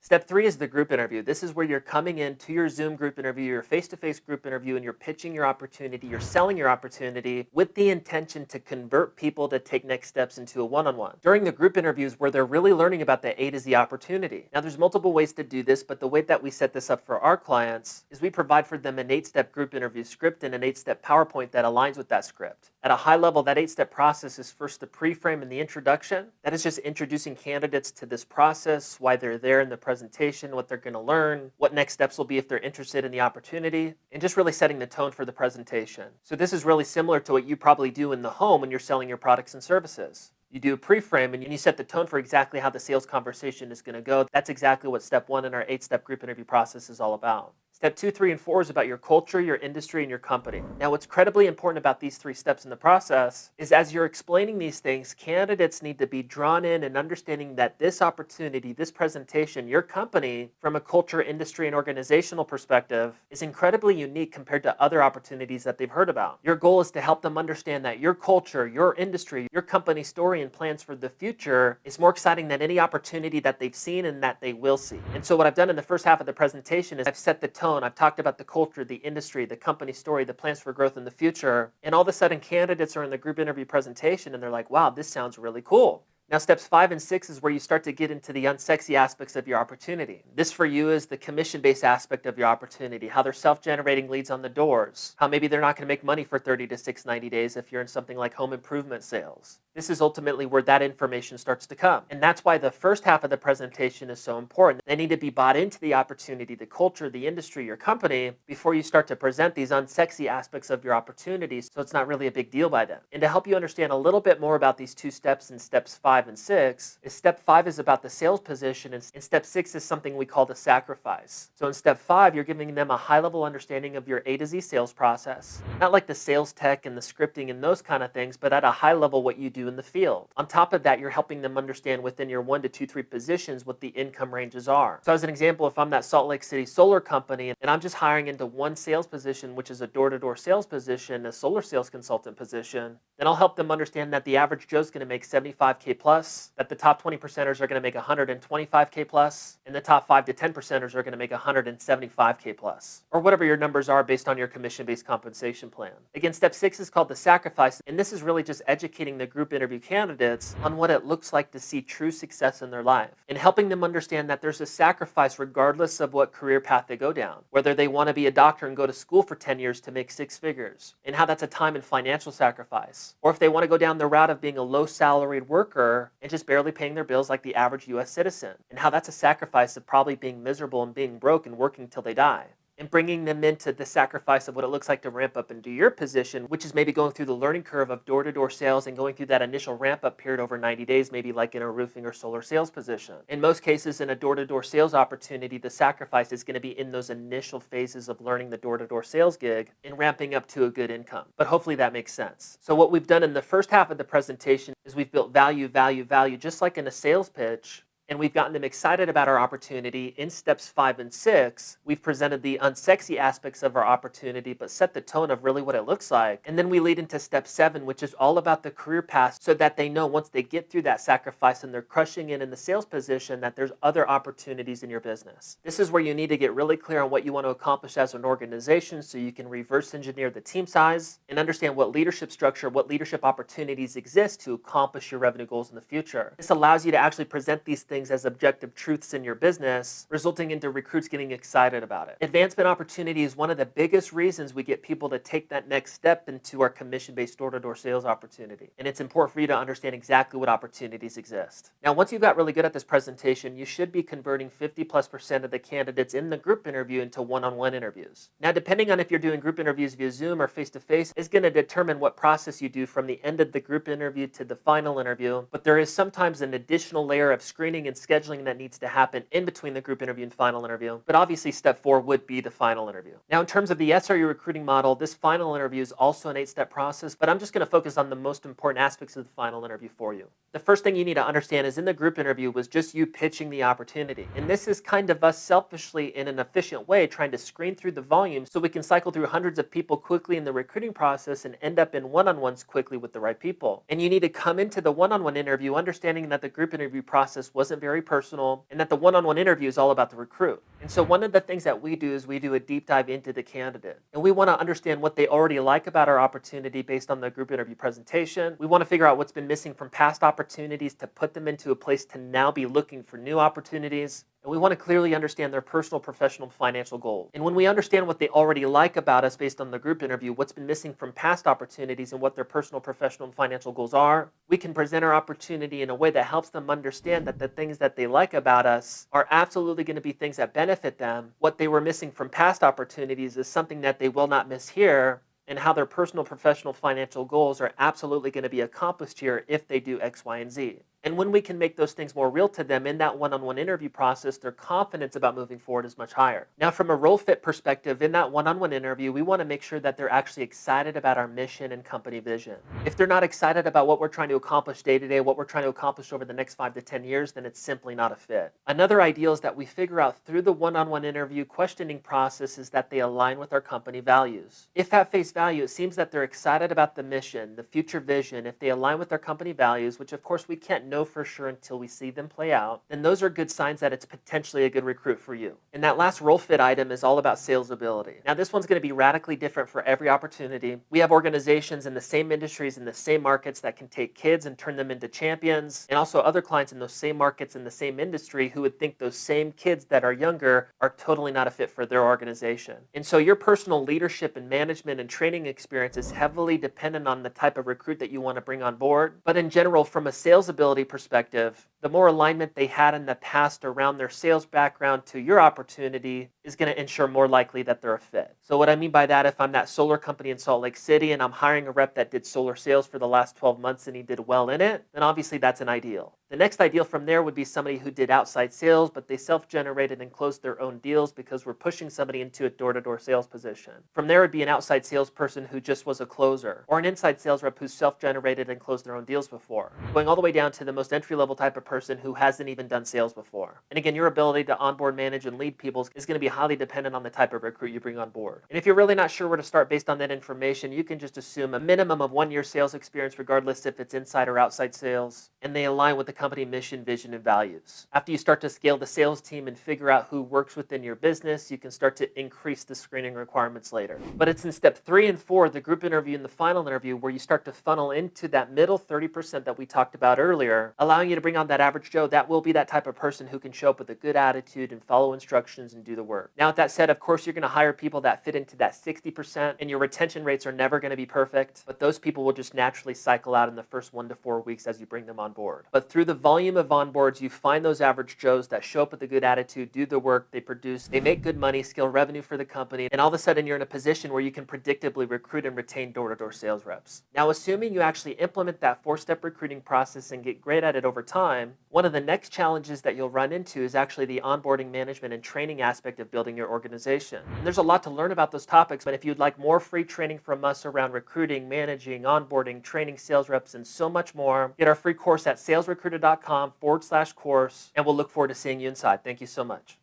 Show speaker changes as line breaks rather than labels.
Step 3 is the group interview. This is where you're coming in to your Zoom group interview, your face-to-face group interview, and you're pitching your opportunity, you're selling your opportunity with the intention to convert people to take next steps into a one-on-one. During the group interviews where they're really learning about the A to Z opportunity. Now there's multiple ways to do this, but the way that we set this up for our clients is we provide for them an 8-step group interview script and an 8-step PowerPoint that aligns with that script. At a high level, that 8-step process is first the pre-frame and the introduction. That is just introducing candidates to this process, why they're there in the presentation, what they're going to learn, what next steps will be if they're interested in the opportunity, and just really setting the tone for the presentation. So this is really similar to what you probably do in the home when you're selling your products and services. You do a pre-frame and you set the tone for exactly how the sales conversation is going to go. That's exactly what step 1 in our 8-step group interview process is all about. Step 2, 3, and 4 is about your culture, your industry, and your company. Now, what's incredibly important about these 3 steps in the process is as you're explaining these things, candidates need to be drawn in and understanding that this opportunity, this presentation, your company, from a culture, industry, and organizational perspective, is incredibly unique compared to other opportunities that they've heard about. Your goal is to help them understand that your culture, your industry, your company story, and plans for the future is more exciting than any opportunity that they've seen and that they will see. And so what I've done in the first half of the presentation is I've set the tone. I've talked about the culture, the industry, the company story, the plans for growth in the future. And all of a sudden, candidates are in the group interview presentation and they're like, wow, this sounds really cool. Now, steps 5 and 6 is where you start to get into the unsexy aspects of your opportunity. This for you is the commission-based aspect of your opportunity, how they're self-generating leads on the doors, how maybe they're not going to make money for 30 to 90 days if you're in something like home improvement sales. This is ultimately where that information starts to come. And that's why the first half of the presentation is so important. They need to be bought into the opportunity, the culture, the industry, your company, before you start to present these unsexy aspects of your opportunities, so it's not really a big deal by them. And to help you understand a little bit more about these 2 steps in steps 5 and 6, is step 5 is about the sales position, and step 6 is something we call the sacrifice. So in step 5, you're giving them a high-level understanding of your A to Z sales process, not like the sales tech and the scripting and those kind of things, but at a high level what you do in the field. On top of that, you're helping them understand within your 1 to 2, 3 positions what the income ranges are. So as an example, if I'm that Salt Lake City solar company and I'm just hiring into one sales position, which is a door-to-door sales position, a solar sales consultant position, then I'll help them understand that the average Joe's going to make 75K plus, that the top 20 percenters are going to make 125K plus, and the top 5 to 10 percenters are going to make 175K plus, or whatever your numbers are based on your commission-based compensation plan. Again, step 6 is called the sacrifice, and this is really just educating the group interview candidates on what it looks like to see true success in their life, and helping them understand that there's a sacrifice regardless of what career path they go down, whether they want to be a doctor and go to school for 10 years to make 6 figures, and how that's a time and financial sacrifice, or if they want to go down the route of being a low salaried worker and just barely paying their bills like the average US citizen, and how that's a sacrifice of probably being miserable and being broke and working till they die. And bringing them into the sacrifice of what it looks like to ramp up into your position, which is maybe going through the learning curve of door-to-door sales and going through that initial ramp-up period over 90 days, maybe like in a roofing or solar sales position. In most cases, in a door-to-door sales opportunity, the sacrifice is going to be in those initial phases of learning the door-to-door sales gig and ramping up to a good income. But hopefully that makes sense. So what we've done in the first half of the presentation is we've built value, value, value, just like in a sales pitch. And we've gotten them excited about our opportunity. In steps 5 and 6, we've presented the unsexy aspects of our opportunity, but set the tone of really what it looks like. And then we lead into step 7, which is all about the career path, so that they know once they get through that sacrifice and they're crushing it in the sales position, that there's other opportunities in your business. This is where you need to get really clear on what you want to accomplish as an organization, so you can reverse engineer the team size and understand what leadership structure, what leadership opportunities exist to accomplish your revenue goals in the future. This allows you to actually present these things as objective truths in your business, resulting into recruits getting excited about it. Advancement opportunity is one of the biggest reasons we get people to take that next step into our commission-based door-to-door sales opportunity. And it's important for you to understand exactly what opportunities exist. Now, once you got really good at this presentation, you should be converting 50+% of the candidates in the group interview into one-on-one interviews. Now, depending on if you're doing group interviews via Zoom or face-to-face, is going to determine what process you do from the end of the group interview to the final interview. But there is sometimes an additional layer of screening and scheduling that needs to happen in between the group interview and final interview. But obviously step 4 would be the final interview. Now, in terms of the SRE recruiting model, this final interview is also an 8-step process, but I'm just going to focus on the most important aspects of the final interview for you. The first thing you need to understand is in the group interview was just you pitching the opportunity. And this is kind of us selfishly in an efficient way trying to screen through the volume so we can cycle through hundreds of people quickly in the recruiting process and end up in one-on-ones quickly with the right people. And you need to come into the one-on-one interview understanding that the group interview process wasn't isn't very personal, and that the one-on-one interview is all about the recruit. And so one of the things that we do is we do a deep dive into the candidate. And we want to understand what they already like about our opportunity based on the group interview presentation. We want to figure out what's been missing from past opportunities to put them into a place to now be looking for new opportunities. And we want to clearly understand their personal, professional, financial goals. And when we understand what they already like about us based on the group interview, what's been missing from past opportunities and what their personal, professional, and financial goals are, we can present our opportunity in a way that helps them understand that the things that they like about us are absolutely going to be things that benefit them. What they were missing from past opportunities is something that they will not miss here, and how their personal, professional, financial goals are absolutely going to be accomplished here if they do X, Y, and Z. And when we can make those things more real to them in that one-on-one interview process, their confidence about moving forward is much higher. Now, from a role fit perspective, in that one-on-one interview, we want to make sure that they're actually excited about our mission and company vision. If they're not excited about what we're trying to accomplish day to day, what we're trying to accomplish over the next 5 to 10 years, then it's simply not a fit. Another ideal is that we figure out through the one-on-one interview questioning process is that they align with our company values. If at face value, it seems that they're excited about the mission, the future vision, if they align with our company values, which of course we can't know for sure until we see them play out, then those are good signs that it's potentially a good recruit for you. And that last role fit item is all about sales ability. Now this one's going to be radically different for every opportunity. We have organizations in the same industries, in the same markets that can take kids and turn them into champions, and also other clients in those same markets in the same industry who would think those same kids that are younger are totally not a fit for their organization. And so your personal leadership and management and training experience is heavily dependent on the type of recruit that you want to bring on board. But in general, from a sales ability perspective, the more alignment they had in the past around their sales background to your opportunity is going to ensure more likely that they're a fit. So what I mean by that, if I'm that solar company in Salt Lake City and I'm hiring a rep that did solar sales for the last 12 months and he did well in it, then obviously that's an ideal. The next ideal from there would be somebody who did outside sales, but they self-generated and closed their own deals because we're pushing somebody into a door-to-door sales position. From there would be an outside salesperson who just was a closer, or an inside sales rep who's self-generated and closed their own deals before, going all the way down to the most entry-level type of person who hasn't even done sales before. And again, your ability to onboard, manage, and lead people is going to be highly dependent on the type of recruit you bring on board. And if you're really not sure where to start based on that information, you can just assume a minimum of 1 year sales experience, regardless if it's inside or outside sales, and they align with the company mission, vision, and values. After you start to scale the sales team and figure out who works within your business, you can start to increase the screening requirements later. But it's in step 3 and 4, the group interview and the final interview, where you start to funnel into that middle 30% that we talked about earlier, allowing you to bring on that average Joe that will be that type of person who can show up with a good attitude and follow instructions and do the work. Now, with that said, of course, you're going to hire people that fit into that 60%, and your retention rates are never going to be perfect, but those people will just naturally cycle out in the first 1 to 4 weeks as you bring them on board. But through the volume of onboards, you find those average Joes that show up with a good attitude, do the work, they produce, they make good money, scale revenue for the company, and all of a sudden you're in a position where you can predictably recruit and retain door-to-door sales reps. Now, assuming you actually implement that 4-step recruiting process and get great at it over time, one of the next challenges that you'll run into is actually the onboarding, management, and training aspect of building your organization. And there's a lot to learn about those topics, but if you'd like more free training from us around recruiting, managing, onboarding, training sales reps, and so much more, get our free course at salesrecruiter.com/course, and we'll look forward to seeing you inside. Thank you so much.